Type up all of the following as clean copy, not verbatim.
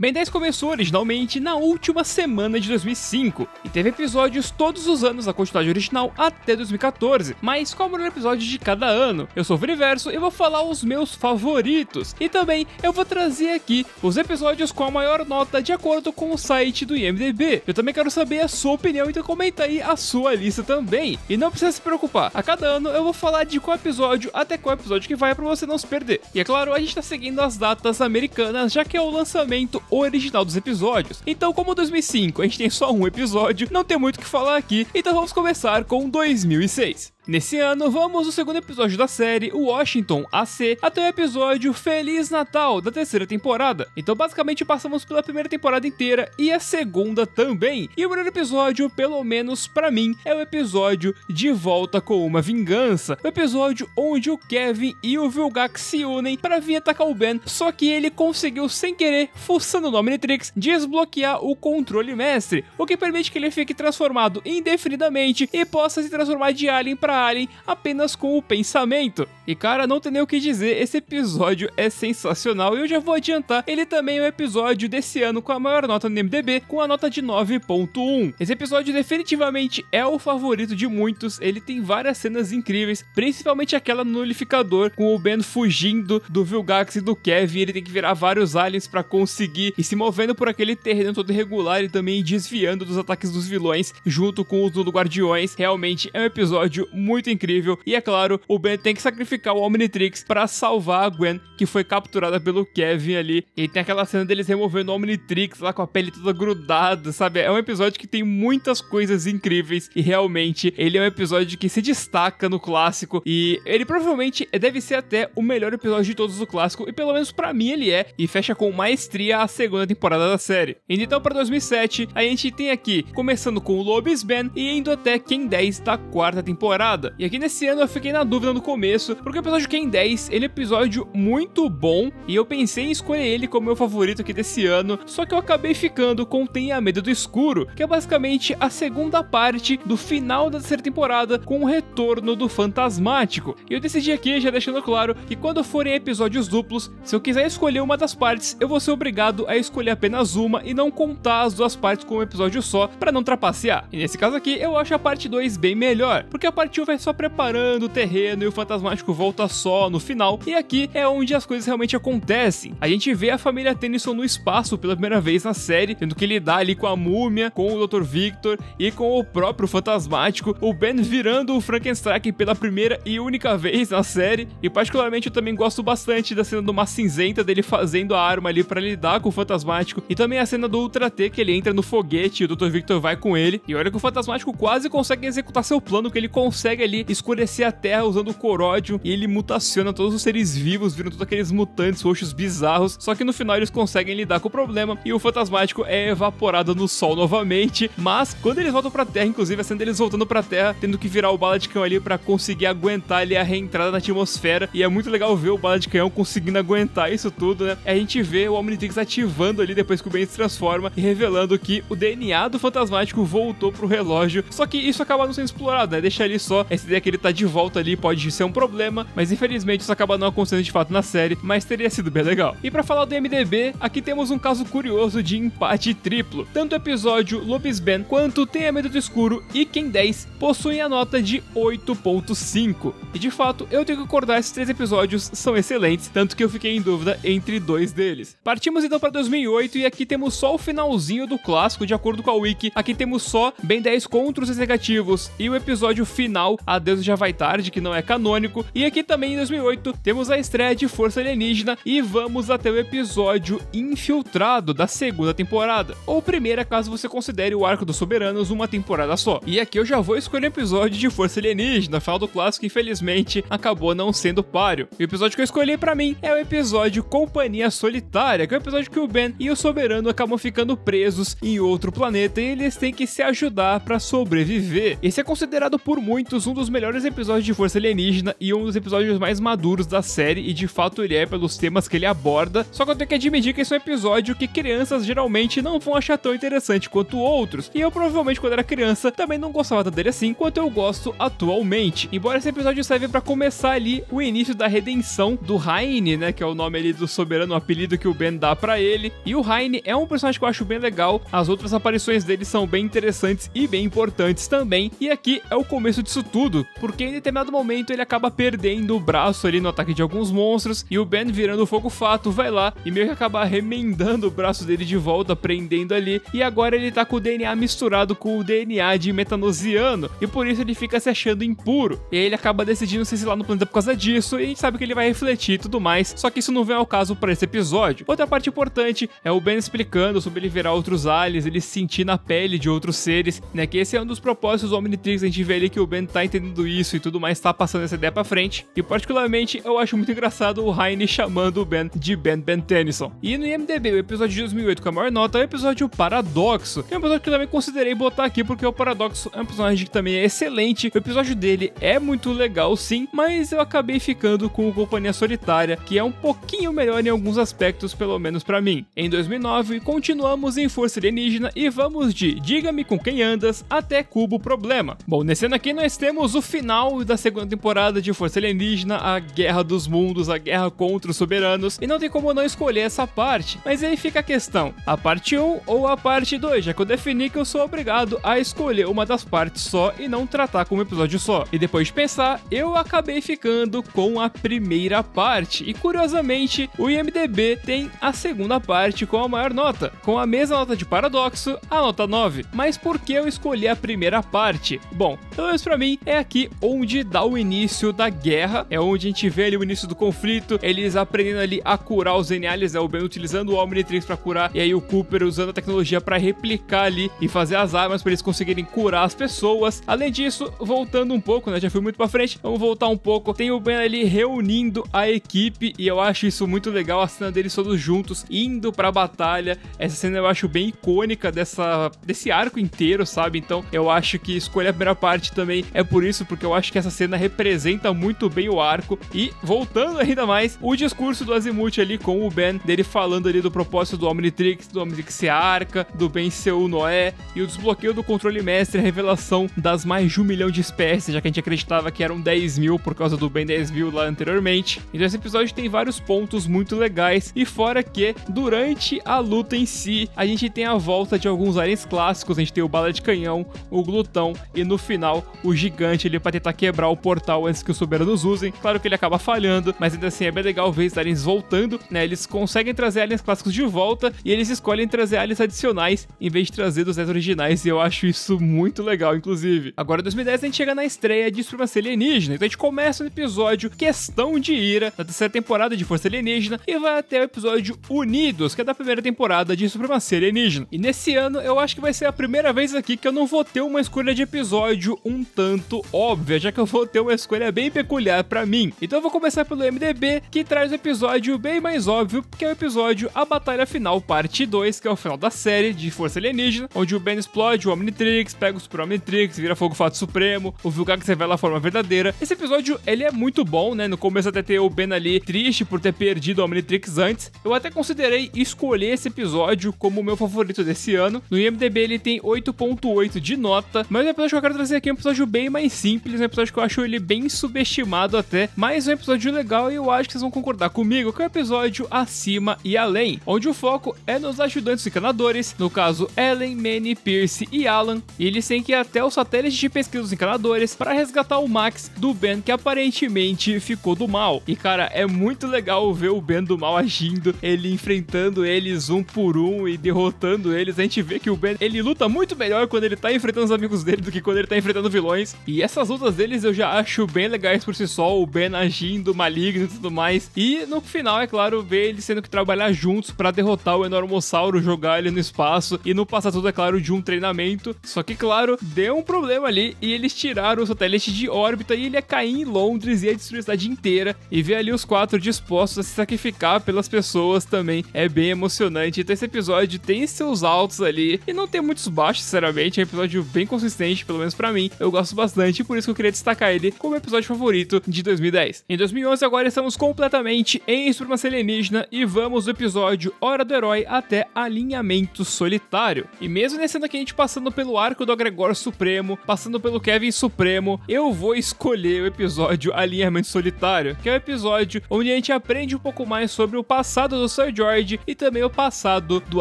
Ben 10 começou originalmente na última semana de 2005 e teve episódios todos os anos da continuidade original até 2014, mas qual é o melhor episódio de cada ano? Eu sou o Viniverso e vou falar os meus favoritos, e também eu vou trazer aqui os episódios com a maior nota de acordo com o site do IMDb. Eu também quero saber a sua opinião, então comenta aí a sua lista também. E não precisa se preocupar, a cada ano eu vou falar de qual episódio até qual episódio que vai pra você não se perder. E é claro, a gente tá seguindo as datas americanas, já que é o lançamento original dos episódios. Então, como 2005 a gente tem só um episódio, não tem muito o que falar aqui, então vamos começar com 2006. Nesse ano, vamos no segundo episódio da série, o Washington AC, até o episódio Feliz Natal, da terceira temporada. Então basicamente passamos pela primeira temporada inteira e a segunda também. E o melhor episódio, pelo menos pra mim, é o episódio De Volta com uma Vingança. O episódio onde o Kevin e o Vilgax se unem pra vir atacar o Ben, só que ele conseguiu sem querer, fuçando no Omnitrix, desbloquear o controle mestre, o que permite que ele fique transformado indefinidamente e possa se transformar de alien pra alien apenas com o pensamento. E cara, não tem nem o que dizer, esse episódio é sensacional e eu já vou adiantar, ele também é o episódio desse ano com a maior nota no IMDb, com a nota de 9.1. Esse episódio definitivamente é o favorito de muitos, ele tem várias cenas incríveis, principalmente aquela no nulificador, com o Ben fugindo do Vilgax e do Kevin, ele tem que virar vários aliens pra conseguir ir se movendo por aquele terreno todo irregular e também desviando dos ataques dos vilões, junto com os do Guardiões. Realmente é um episódio muito incrível, e é claro, o Ben tem que sacrificar o Omnitrix pra salvar a Gwen, que foi capturada pelo Kevin ali, e tem aquela cena deles removendo o Omnitrix lá com a pele toda grudada, sabe? É um episódio que tem muitas coisas incríveis, e realmente ele é um episódio que se destaca no clássico, e ele provavelmente deve ser até o melhor episódio de todos do clássico, e pelo menos pra mim ele é, e fecha com maestria a segunda temporada da série. Indo então pra 2007, a gente tem aqui, começando com o Lobis Ben, e indo até Ken 10 da quarta temporada. E aqui nesse ano eu fiquei na dúvida no começo, porque o episódio Ken 10, ele é um episódio muito bom, e eu pensei em escolher ele como meu favorito aqui desse ano, só que eu acabei ficando com Tenha Medo do Escuro, que é basicamente a segunda parte do final da terceira temporada, com o retorno do Fantasmático. E eu decidi aqui, já deixando claro, que quando forem episódios duplos, se eu quiser escolher uma das partes, eu vou ser obrigado a escolher apenas uma e não contar as duas partes com um episódio só, pra não trapacear. E nesse caso aqui, eu acho a parte 2 bem melhor, porque a parte 1 vai só preparando o terreno e o Fantasmático volta só no final, e aqui é onde as coisas realmente acontecem. A gente vê a família Tennyson no espaço pela primeira vez na série, tendo que lidar ali com a múmia, com o Dr. Victor e com o próprio Fantasmático, o Ben virando o Frankenstein pela primeira e única vez na série, e particularmente eu também gosto bastante da cena do Mar Cinzenta, dele fazendo a arma ali pra lidar com o Fantasmático, e também a cena do Ultra T, que ele entra no foguete e o Dr. Victor vai com ele, e olha que o Fantasmático quase consegue executar seu plano, que ele consegue ali escurecer a Terra usando o coródio, e ele mutaciona todos os seres vivos, viram todos aqueles mutantes roxos bizarros, só que no final eles conseguem lidar com o problema, e o Fantasmático é evaporado no sol novamente, mas quando eles voltam pra Terra, inclusive a cena deles voltando pra Terra, tendo que virar o bala de canhão ali pra conseguir aguentar ali a reentrada na atmosfera, e é muito legal ver o bala de canhão conseguindo aguentar isso tudo, né? A gente vê o Omnitrix ativando ali depois que o Ben se transforma, e revelando que o DNA do Fantasmático voltou pro relógio, só que isso acaba não sendo explorado, né? Deixa ali só essa ideia que ele tá de volta ali, pode ser um problema, mas infelizmente isso acaba não acontecendo de fato na série, mas teria sido bem legal. E pra falar do IMDb, aqui temos um caso curioso de empate triplo. Tanto o episódio Lobis Ben quanto Tenha Medo do Escuro e Ken 10 possuem a nota de 8.5. E de fato, eu tenho que concordar, esses três episódios são excelentes, tanto que eu fiquei em dúvida entre dois deles. Partimos então para 2008 e aqui temos só o finalzinho do clássico, de acordo com a Wiki. Aqui temos só Ben 10 contra os negativos e o episódio final, Adeus Já Vai Tarde, que não é canônico. E aqui também em 2008 temos a estreia de Força Alienígena e vamos até o episódio Infiltrado da segunda temporada, ou primeira caso você considere o Arco dos Soberanos uma temporada só. E aqui eu já vou escolher o episódio de Força Alienígena, afinal do clássico infelizmente acabou não sendo páreo. E o episódio que eu escolhi pra mim é o episódio Companhia Solitária, que é o episódio que o Ben e o Soberano acabam ficando presos em outro planeta e eles têm que se ajudar pra sobreviver. Esse é considerado por muitos menos um dos melhores episódios de Força Alienígena e um dos episódios mais maduros da série, e de fato ele é pelos temas que ele aborda, só que eu tenho que admitir que esse é um episódio que crianças geralmente não vão achar tão interessante quanto outros, e eu provavelmente quando era criança também não gostava tanto dele assim quanto eu gosto atualmente. Embora esse episódio serve pra começar ali o início da redenção do Heine, né, que é o nome ali do soberano, o apelido que o Ben dá pra ele, e o Heine é um personagem que eu acho bem legal, as outras aparições dele são bem interessantes e bem importantes também, e aqui é o começo disso tudo, porque em determinado momento ele acaba perdendo o braço ali no ataque de alguns monstros, e o Ben, virando fogo fato, vai lá e meio que acaba remendando o braço dele de volta, prendendo ali, e agora ele tá com o DNA misturado com o DNA de metanosiano, e por isso ele fica se achando impuro, e aí ele acaba decidindo se exilar no planeta por causa disso, e a gente sabe que ele vai refletir e tudo mais, só que isso não vem ao caso para esse episódio. Outra parte importante é o Ben explicando sobre ele virar outros aliens, ele se sentir na pele de outros seres, né, que esse é um dos propósitos do Omnitrix, a gente vê ali que o Ben tá entendendo isso e tudo mais, tá passando essa ideia pra frente, e particularmente eu acho muito engraçado o Heine chamando o Ben de Ben Tennyson. E no IMDb, o episódio de 2008 com a maior nota é o episódio Paradoxo, que é um episódio que eu também considerei botar aqui, porque o Paradoxo é um personagem que também é excelente, o episódio dele é muito legal sim, mas eu acabei ficando com o Companhia Solitária, que é um pouquinho melhor em alguns aspectos, pelo menos pra mim. Em 2009, continuamos em Força Alienígena e vamos de Diga-me com quem andas até Cubo Problema. Bom, nesse ano aqui nós temos o final da segunda temporada de Força Alienígena, a Guerra dos Mundos, a guerra contra os soberanos, e não tem como não escolher essa parte, mas aí fica a questão, a parte 1 ou a parte 2, já que eu defini que eu sou obrigado a escolher uma das partes só e não tratar como um episódio só. E depois de pensar, eu acabei ficando com a primeira parte, e curiosamente, o IMDb tem a segunda parte com a maior nota, com a mesma nota de Paradoxo, a nota 9. Mas por que eu escolhi a primeira parte? Bom, pelo menos pra mim, é aqui onde dá o início da guerra, é onde a gente vê ali o início do conflito, eles aprendendo ali a curar os NAs, né, o Ben utilizando o Omnitrix pra curar, e aí o Cooper usando a tecnologia pra replicar ali e fazer as armas pra eles conseguirem curar as pessoas. Além disso, voltando um pouco, né, já fui muito pra frente, vamos voltar um pouco, tem o Ben ali reunindo a equipe, e eu acho isso muito legal, a cena deles todos juntos, indo pra batalha. Essa cena eu acho bem icônica desse arco inteiro, sabe? Então eu acho que escolher a primeira parte também é por isso, porque eu acho que essa cena representa muito bem o arco. E voltando ainda mais, o discurso do Azimuth ali com o Ben, dele falando ali do propósito do Omnitrix ser a Arca, do Ben ser o Noé, e o desbloqueio do controle mestre, a revelação das mais de 1 milhão de espécies, já que a gente acreditava que eram 10 mil por causa do Ben 10 mil lá anteriormente. Então esse episódio tem vários pontos muito legais, e fora que durante a luta em si, a gente tem a volta de alguns aliens clássicos, a gente tem o Bala de Canhão, o Glutão, e no final o Gigante ali pra tentar quebrar o portal antes que os soberanos usem. Claro que ele acaba falhando, mas ainda assim é bem legal ver os aliens voltando, né? Eles conseguem trazer aliens clássicos de volta, e eles escolhem trazer aliens adicionais em vez de trazer dos 10 originais, e eu acho isso muito legal, inclusive. Agora em 2010 a gente chega na estreia de Supremacia Alienígena, então a gente começa no episódio Questão de Ira, da terceira temporada de Força Alienígena, e vai até o episódio Unidos, que é da primeira temporada de Supremacia Alienígena. E nesse ano eu acho que vai ser a primeira vez aqui que eu não vou ter uma escolha de episódio um tanto óbvia, já que eu vou ter uma escolha bem peculiar pra mim. Então eu vou começar pelo MDB, que traz um episódio bem mais óbvio, que é o episódio A Batalha Final, parte 2, que é o final da série de Força Alienígena, onde o Ben explode o Omnitrix, pega o Super Omnitrix, vira Fogo Fato Supremo, o Vilgax revela a forma verdadeira. Esse episódio, ele é muito bom, né? No começo até ter o Ben ali triste por ter perdido o Omnitrix antes. Eu até considerei escolher esse episódio como o meu favorito desse ano. No IMDb ele tem 8.8 de nota, mas o episódio que eu quero trazer aqui é um episódio bem mais simples, um episódio que eu acho ele bem subestimado até, mas um episódio legal, e eu acho que vocês vão concordar comigo, que é o episódio Acima e Além, onde o foco é nos ajudantes encanadores, no caso Ellen, Manny, Pierce e Alan, e eles têm que ir até o satélite de pesquisa dos encanadores para resgatar o Max do Ben, que aparentemente ficou do mal. E cara, é muito legal ver o Ben do mal agindo, ele enfrentando eles um por um e derrotando eles. A gente vê que o Ben, ele luta muito melhor quando ele tá enfrentando os amigos dele do que quando ele tá enfrentando vilões, e essas lutas deles eu já acho bem legais por si só, o Ben agindo maligno e tudo mais, e no final, é claro, ver eles tendo que trabalhar juntos pra derrotar o Enormossauro, jogar ele no espaço, e não passar tudo, é claro, de um treinamento. Só que, claro, deu um problema ali, e eles tiraram o satélite de órbita, e ele ia cair em Londres, e ia destruir a cidade inteira, e ver ali os 4 dispostos a se sacrificar pelas pessoas também é bem emocionante. Então esse episódio tem seus altos ali, e não tem muitos baixos, sinceramente, é um episódio bem consistente, pelo menos pra mim, eu gosto bastante, por isso que eu queria destacar ele como episódio favorito de 2010. Em 2011 agora estamos completamente em Supremacia Alienígena e vamos do episódio Hora do Herói até Alinhamento Solitário. E mesmo nesse ano aqui a gente passando pelo arco do Agregor Supremo, passando pelo Kevin Supremo, eu vou escolher o episódio Alinhamento Solitário, que é o episódio onde a gente aprende um pouco mais sobre o passado do Sr. George e também o passado do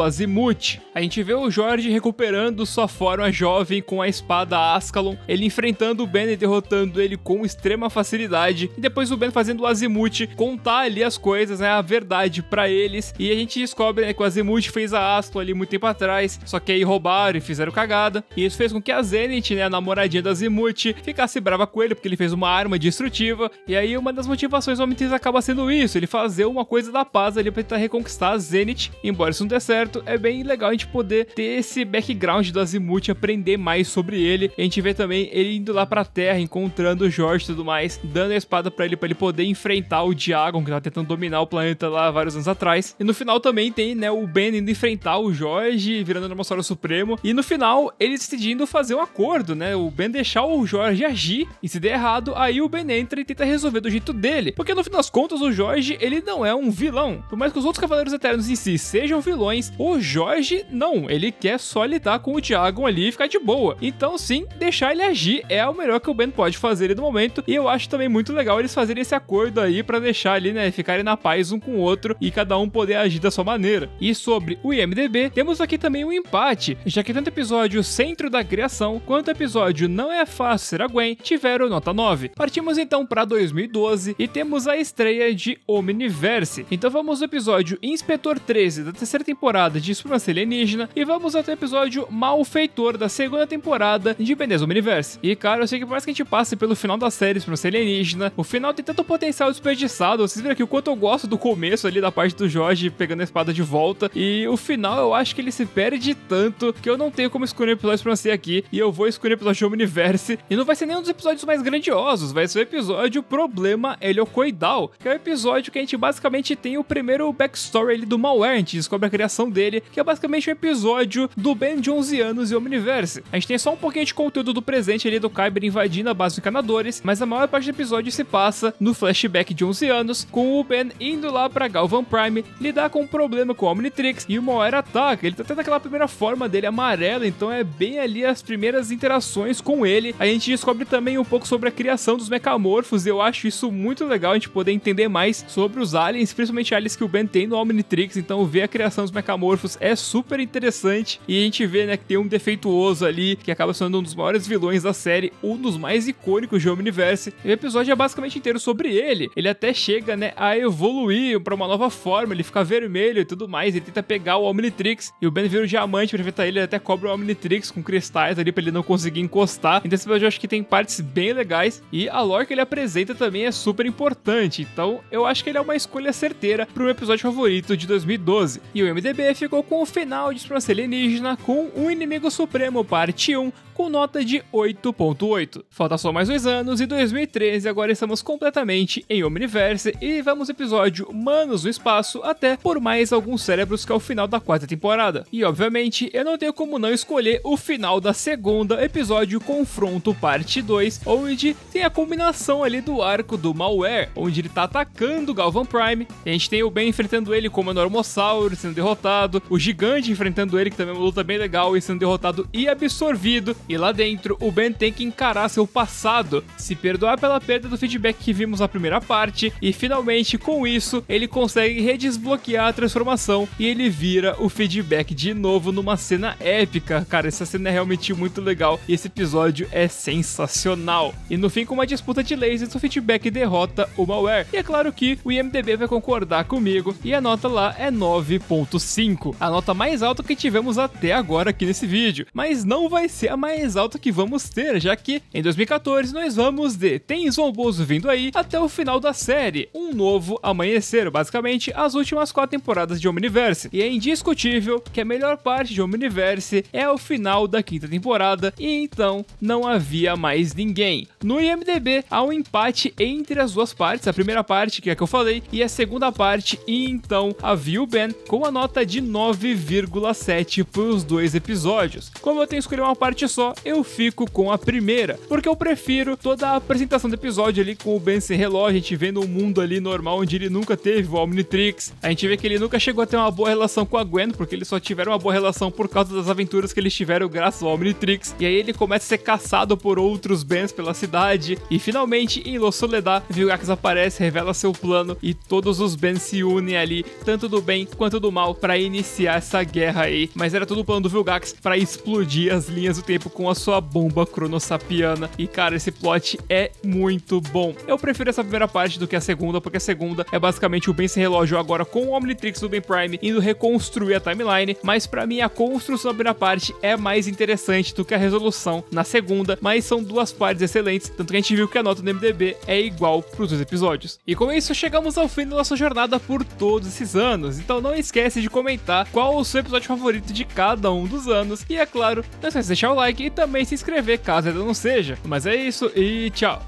Azimuth. A gente vê o George recuperando sua forma jovem com a espada Ascalon, ele enfrentando o Ben e derrotando ele com extrema facilidade, e depois o Ben fazendo o Azimuth contar ali as coisas, né, a verdade pra eles, e a gente descobre, né, que o Azimuth fez a Ascalon ali muito tempo atrás, só que aí roubaram e fizeram cagada, e isso fez com que a Zenith, né, a namoradinha do Azimuth, ficasse brava com ele, porque ele fez uma arma destrutiva, e aí uma das motivações do Omnitrix acaba sendo isso, ele fazer uma coisa da paz ali pra tentar reconquistar a Zenith. Embora isso não dê certo, é bem legal a gente poder ter esse background do Azimuth, aprender mais sobre ele. A gente vê também ele indo lá pra Terra, encontrando o George e tudo mais, dando a espada pra ele poder enfrentar o Diagon, que tava tentando dominar o planeta lá vários anos atrás. E no final também tem, né, o Ben indo enfrentar o George, virando o Dinossauro Supremo. E no final, ele decidindo fazer um acordo, né, o Ben deixar o George agir, e se der errado, aí o Ben entra e tenta resolver do jeito dele. Porque no fim das contas, o George, ele não é um vilão. Por mais que os outros Cavaleiros Eternos em si sejam vilões, o George não, ele quer só lidar com o Diagon ali e ficar de boa. Então sim, deixar ele agir é o melhor que o Ben pode fazer ali no momento, e eu acho também muito legal eles fazerem esse acordo aí pra deixar ali, né, ficarem na paz um com o outro e cada um poder agir da sua maneira. E sobre o IMDb, temos aqui também um empate, já que tanto episódio Centro da Criação quanto episódio Não É Fácil Ser a Gwen tiveram nota 9. Partimos então pra 2012 e temos a estreia de Omniverse. Então vamos ao episódio Inspetor 13 da terceira temporada de Supremacia Alienígena e vamos até o episódio Malfeitor da segunda temporada de Ben 10 Omniverse. E cara, eu sei que por mais que a gente passe pelo final da série Supremacia Alienígena, o final tem tanto potencial desperdiçado. Vocês viram aqui o quanto eu gosto do começo ali da parte do Jorge pegando a espada de volta, e o final eu acho que ele se perde tanto que eu não tenho como escolher o episódio Supremacia aqui, e eu vou escolher o episódio de Omniverse, e não vai ser nenhum dos episódios mais grandiosos, vai ser o episódio Problema Heliocoidal, que é o episódio que a gente basicamente tem o primeiro backstory ali do Malware, a gente descobre a criação dele, que é basicamente um episódio do Ben de 11 anos e Omniverse. A gente tem só um pouquinho de conteúdo do presente ali do Kyber invadindo a base dos encanadores, mas a maior parte do episódio se passa no flashback de 11 anos, com o Ben indo lá pra Galvan Prime, lidar com um problema com o Omnitrix, e o Malware ataca. Ele tá tendo aquela primeira forma dele amarela, então é bem ali as primeiras interações com ele. A gente descobre também um pouco sobre a criação dos Mechamorphos, e eu acho isso muito legal, a gente poder entender mais sobre os aliens, principalmente aliens que o Ben tem no Omnitrix. Então ver a criação dos Mechamorphos é super interessante, e a gente vê, né, que tem um defeituoso ali, que acaba sendo um dos maiores vilões da série, um dos mais icônicos de Omniverse. E o episódio é basicamente inteiro sobre ele. Ele até chega, né, a evoluir pra uma nova forma, ele fica vermelho e tudo mais, ele tenta pegar o Omnitrix, e o Ben vira o diamante pra enfrentar ele até cobra o Omnitrix com cristais ali pra ele não conseguir encostar. Então esse episódio eu acho que tem partes bem legais, e a lore que ele apresenta também é super importante, então eu acho que ele é uma escolha certeira pro meu episódio favorito de 2012. E o IMDb ficou com o final de Supremacia Alienígena com o Inimigo Supremo parte 1, com nota de 8.8. Falta só mais 2 anos e 2013 agora estamos completamente em Omniverse e vamos ao episódio Manos no Espaço até por mais alguns cérebros, que é o final da 4ª temporada. E obviamente eu não tenho como não escolher o final da segunda episódio Confronto parte 2, onde tem a combinação ali do arco do Malware, onde ele tá atacando o Galvan Prime, e a gente tem o Ben enfrentando ele como Enormossauro sendo derrotado, o Gigante enfrentando ele, que também é uma luta bem legal, e sendo derrotado e absorvido. E lá dentro, o Ben tem que encarar seu passado, se perdoar pela perda do feedback que vimos na primeira parte, e finalmente, com isso, ele consegue redesbloquear a transformação e ele vira o feedback de novo numa cena épica. Cara, essa cena é realmente muito legal e esse episódio é sensacional. E no fim, com uma disputa de lasers, o feedback derrota o Malware. E é claro que o IMDb vai concordar comigo e a nota lá é 9.5, a nota mais alta que tivemos até agora aqui nesse vídeo. Mas não vai ser a mais alta que vamos ter, já que em 2014 nós vamos de Tem Zomboso Vindo Aí até o final da série, Um Novo Amanhecer, basicamente as últimas 4 temporadas de Omniverse. E é indiscutível que a melhor parte de Omniverse é o final da 5ª temporada, e então não havia mais ninguém. No IMDb há um empate entre as duas partes, a primeira parte, que é a que eu falei, e a segunda parte, e então havia o Ben com a nota de 9,7 para os 2 episódios. Como eu tenho que escolher uma parte só, eu fico com a primeira, porque eu prefiro toda a apresentação do episódio ali com o Ben sem relógio, a gente vendo um mundo ali normal onde ele nunca teve o Omnitrix, a gente vê que ele nunca chegou a ter uma boa relação com a Gwen, porque eles só tiveram uma boa relação por causa das aventuras que eles tiveram graças ao Omnitrix, e aí ele começa a ser caçado por outros Bens pela cidade, e finalmente em Los Soledad, Vilgax aparece, revela seu plano, e todos os Bens se unem ali, tanto do bem quanto do mal, pra iniciar essa guerra aí, mas era tudo o plano do Vilgax pra explodir as linhas do tempo com a sua bomba cronossapiana, e cara, esse plot é muito bom. Eu prefiro essa primeira parte do que a segunda, porque a segunda é basicamente o Ben sem relógio agora com o Omnitrix do Ben Prime indo reconstruir a timeline, mas pra mim a construção da primeira parte é mais interessante do que a resolução na segunda, mas são duas partes excelentes, tanto que a gente viu que a nota do MDB é igual pros dois episódios. E com isso chegamos ao fim da nossa jornada por todos esses anos, então não esquece de comentar qual o seu episódio favorito de cada um dos anos, e é claro, não esquece de deixar o like e também se inscrever caso ainda não seja. Mas é isso e tchau!